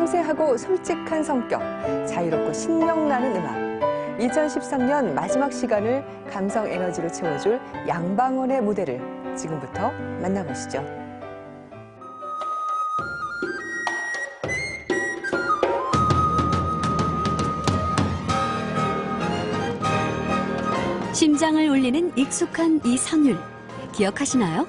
섬세하고 솔직한 성격, 자유롭고 신명나는 음악. 2013년 마지막 시간을 감성 에너지로 채워줄 양방원의 무대를 지금부터 만나보시죠. 심장을 울리는 익숙한 이 선율, 기억하시나요?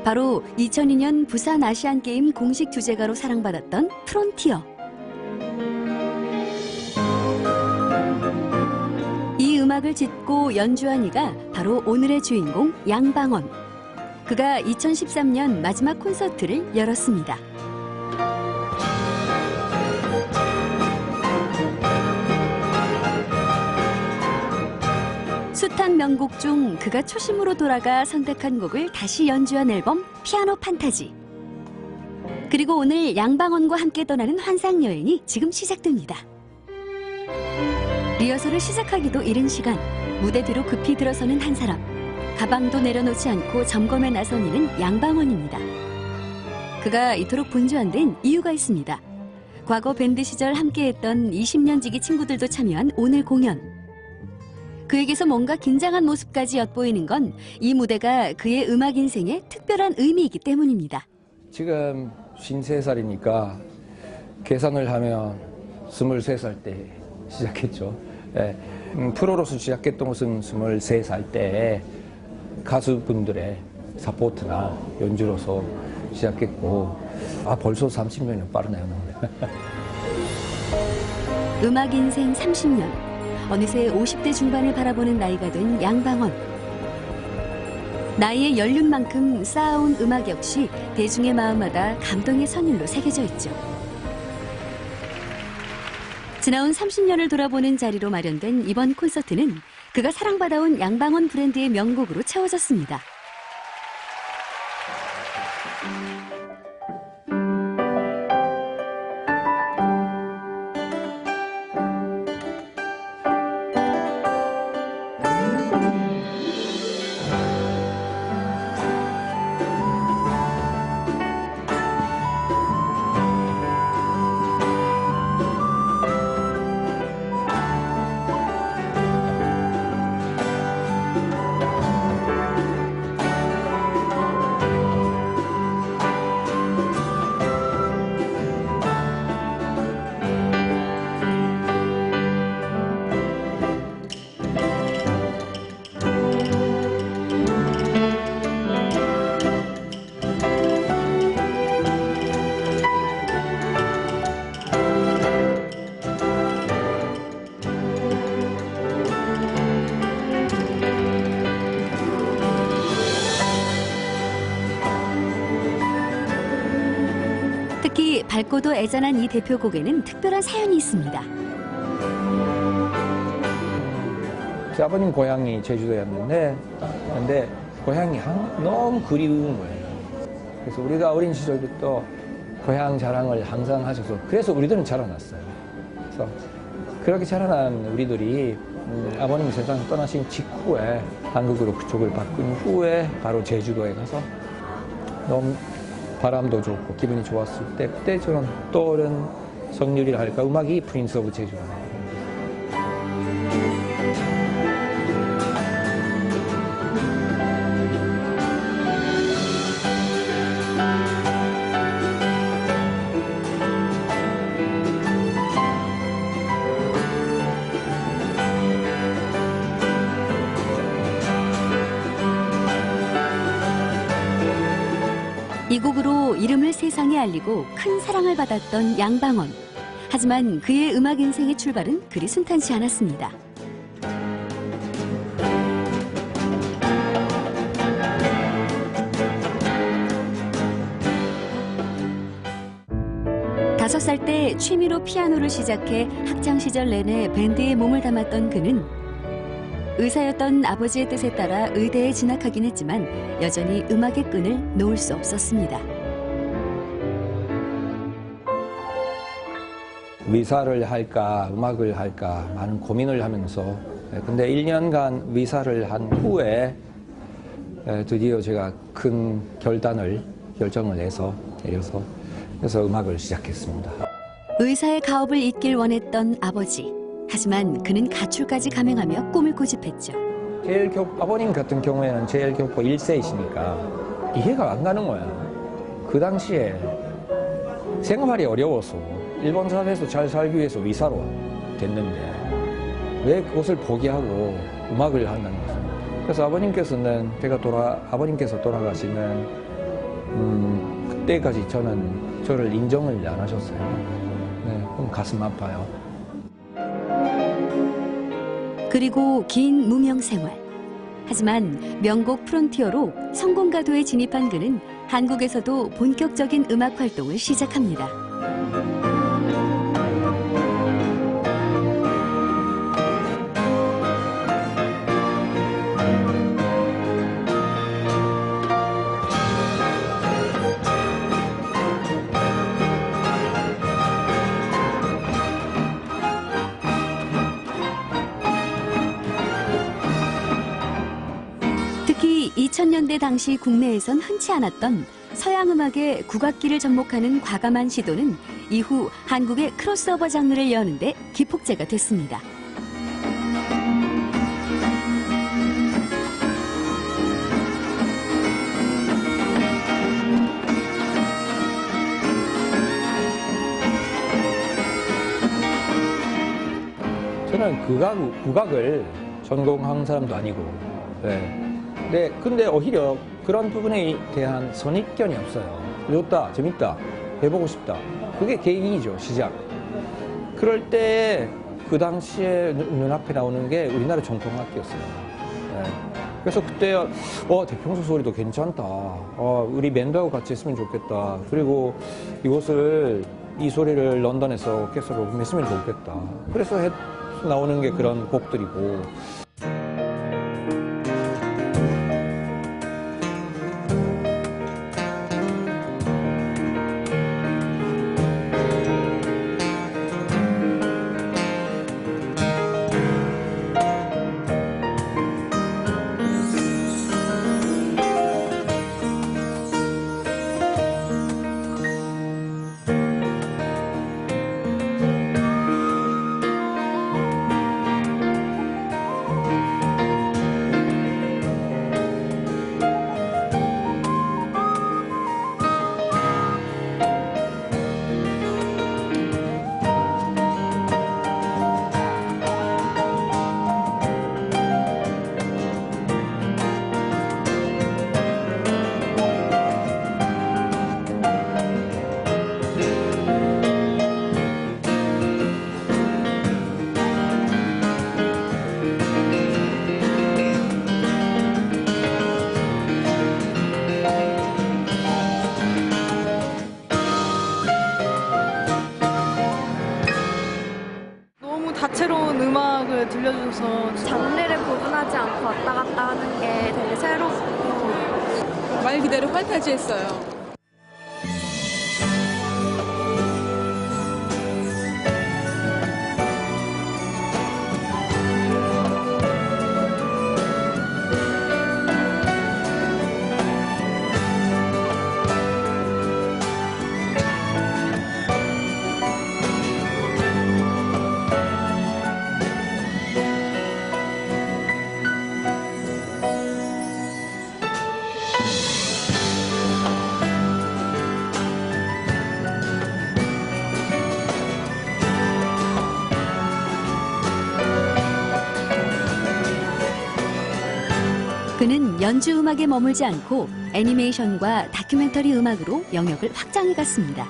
바로 2002년 부산 아시안게임 공식 주제가로 사랑받았던 프론티어. 이 음악을 짓고 연주한 이가 바로 오늘의 주인공 양방원. 그가 2013년 마지막 콘서트를 열었습니다. 숱한 명곡 중 그가 초심으로 돌아가 선택한 곡을 다시 연주한 앨범 피아노 판타지. 그리고 오늘 양방원과 함께 떠나는 환상여행이 지금 시작됩니다. 리허설을 시작하기도 이른 시간, 무대 뒤로 급히 들어서는 한 사람. 가방도 내려놓지 않고 점검에 나선 이는 양방원입니다. 그가 이토록 분주한 데는 이유가 있습니다. 과거 밴드 시절 함께했던 20년 지기 친구들도 참여한 오늘 공연. 그에게서 뭔가 긴장한 모습까지 엿보이는 건 이 무대가 그의 음악 인생에 특별한 의미이기 때문입니다. 지금 53살이니까 계산을 하면 23살 때 시작했죠. 예, 프로로서 시작했던 것은 23살 때 가수분들의 사포트나 연주로서 시작했고, 벌써 30년이 빠르네요. 음악 인생 30년. 어느새 50대 중반을 바라보는 나이가 된 양방원. 나이에 연륜 만큼 쌓아온 음악 역시 대중의 마음마다 감동의 선율로 새겨져 있죠. 지나온 30년을 돌아보는 자리로 마련된 이번 콘서트는 그가 사랑받아온 양방원 브랜드의 명곡으로 채워졌습니다. 특히 밝고도 애잔한 이 대표곡에는 특별한 사연이 있습니다. 제 아버님 고향이 제주도였는데, 근데 고향이 너무 그리운 거예요. 그래서 우리가 어린 시절부터 고향 자랑을 항상 하셔서, 그래서 우리들은 자라났어요. 그래서 그렇게 자라난 우리들이 아버님이 세상을 떠나신 직후에 한국으로 그쪽을 바꾼 후에 바로 제주도에 가서 너무 바람도 좋고 기분이 좋았을 때, 그때 저는 떠오른 성률이라 할까, 음악이 프린스 오브 제주도. 이 곡으로 이름을 세상에 알리고 큰 사랑을 받았던 양방원. 하지만 그의 음악 인생의 출발은 그리 순탄치 않았습니다. 다섯 살 때 취미로 피아노를 시작해 학창 시절 내내 밴드에 몸을 담았던 그는 의사였던 아버지의 뜻에 따라 의대에 진학하긴 했지만 여전히 음악의 끈을 놓을 수 없었습니다. 위사를 할까 음악을 할까 많은 고민을 하면서, 근데 1년간 위사를 한 후에 드디어 제가 큰 결정을 내려서 그래서 음악을 시작했습니다. 의사의 가업을 잇길 원했던 아버지. 하지만 그는 가출까지 감행하며 꿈을 고집했죠. 아버님 같은 경우에는 제일교포 1세이시니까 이해가 안 가는 거야. 그 당시에 생활이 어려워서 일본 사회에서 잘 살기 위해서 의사로 됐는데 왜 그것을 포기하고 음악을 한다는 거죠. 그래서 아버님께서 돌아가시면 그때까지 저를 인정을 안 하셨어요. 네, 그럼 가슴 아파요. 그리고 긴 무명 생활. 하지만 명곡 프론티어로 성공가도에 진입한 그는 한국에서도 본격적인 음악 활동을 시작합니다. 특히 2000년대 당시 국내에선 흔치 않았던 서양 음악의 국악기를 접목하는 과감한 시도는 이후 한국의 크로스오버 장르를 여는데 기폭제가 됐습니다. 저는 국악을 전공한 사람도 아니고, 근데 오히려 그런 부분에 대한 선입견이 없어요. 좋다, 재밌다, 해보고 싶다. 그게 계기이죠, 시작. 그럴 때 그 당시에 눈앞에 나오는 게 우리나라 전통악기였어요. 그래서 그때 대평소 소리도 괜찮다. 우리 밴드하고 같이 했으면 좋겠다. 그리고 이 소리를 런던에서 오케스트라로 했으면 좋겠다. 그래서 나오는 게 그런 곡들이고. 다채로운 음악을 들려줘서 장르를 구분하지 않고 왔다 갔다 하는 게 되게 새롭고 말 그대로 판타지했어요. 그는 연주 음악에 머물지 않고 애니메이션과 다큐멘터리 음악으로 영역을 확장해 갔습니다.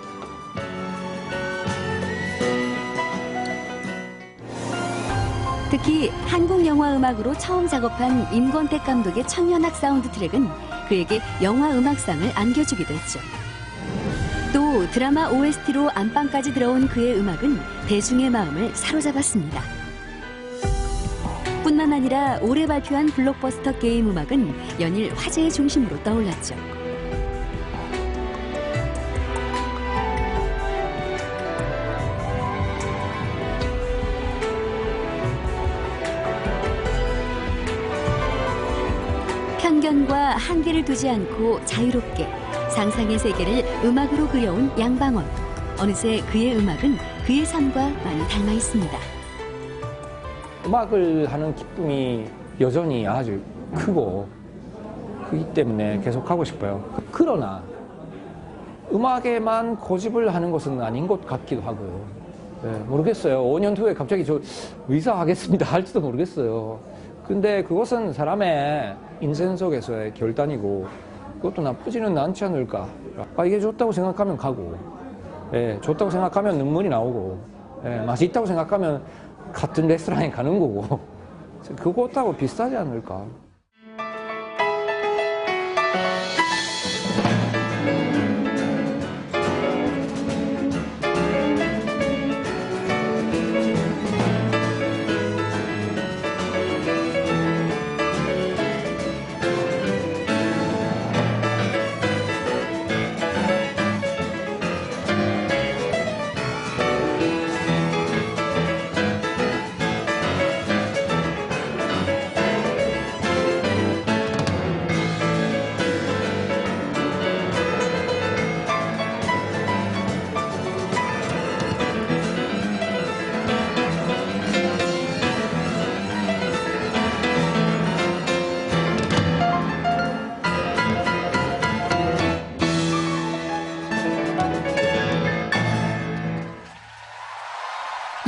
특히 한국 영화 음악으로 처음 작업한 임권택 감독의 천년악 사운드 트랙은 그에게 영화 음악상을 안겨주기도 했죠. 또 드라마 OST로 안방까지 들어온 그의 음악은 대중의 마음을 사로잡았습니다. 뿐만 아니라 올해 발표한 블록버스터 게임 음악은 연일 화제의 중심으로 떠올랐죠. 편견과 한계를 두지 않고 자유롭게 상상의 세계를 음악으로 그려온 양방원. 어느새 그의 음악은 그의 삶과 많이 닮아 있습니다. 음악을 하는 기쁨이 여전히 아주 크고 그렇기 때문에 계속 하고 싶어요. 그러나 음악에만 고집을 하는 것은 아닌 것 같기도 하고 모르겠어요. 5년 후에 갑자기 저 의사 하겠습니다 할지도 모르겠어요. 근데 그것은 사람의 인생 속에서의 결단이고 그것도 나쁘지는 않지 않을까. 이게 좋다고 생각하면 가고 좋다고 생각하면 눈물이 나오고 맛이 있다고 생각하면 같은 레스토랑에 가는 거고 그것하고 비슷하지 않을까.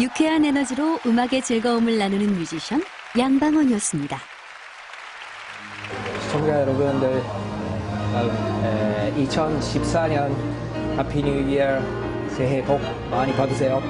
유쾌한 에너지로 음악의 즐거움을 나누는 뮤지션 양방원이었습니다. 시청자 여러분들 2014년 해피 뉴 이어 새해 복 많이 받으세요.